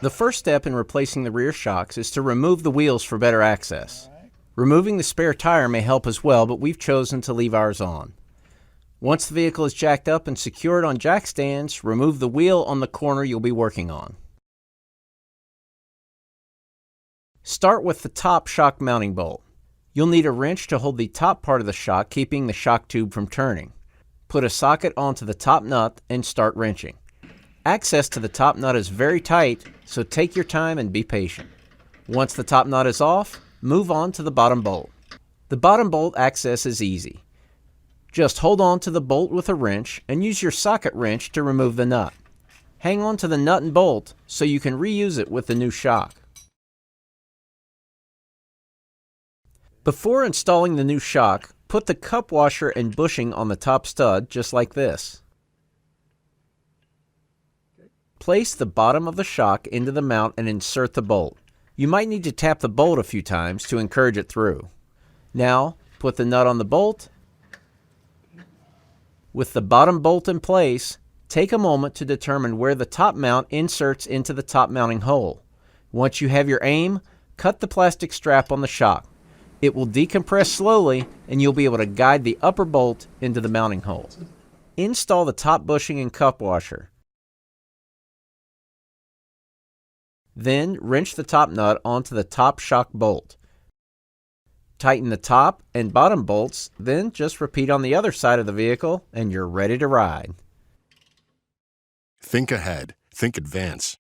The first step in replacing the rear shocks is to remove the wheels for better access. Removing the spare tire may help as well, but we've chosen to leave ours on. Once the vehicle is jacked up and secured on jack stands, remove the wheel on the corner you'll be working on. Start with the top shock mounting bolt. You'll need a wrench to hold the top part of the shock, keeping the shock tube from turning. Put a socket onto the top nut and start wrenching. Access to the top nut is very tight, so take your time and be patient. Once the top nut is off, move on to the bottom bolt. The bottom bolt access is easy. Just hold on to the bolt with a wrench and use your socket wrench to remove the nut. Hang on to the nut and bolt so you can reuse it with the new shock. Before installing the new shock, put the cup washer and bushing on the top stud just like this. Place the bottom of the shock into the mount and insert the bolt. You might need to tap the bolt a few times to encourage it through. Now, put the nut on the bolt. With the bottom bolt in place, take a moment to determine where the top mount inserts into the top mounting hole. Once you have your aim, cut the plastic strap on the shock. It will decompress slowly and you'll be able to guide the upper bolt into the mounting hole. Install the top bushing and cup washer. Then wrench the top nut onto the top shock bolt. Tighten the top and bottom bolts, then just repeat on the other side of the vehicle and you're ready to ride. Think ahead. Think advance.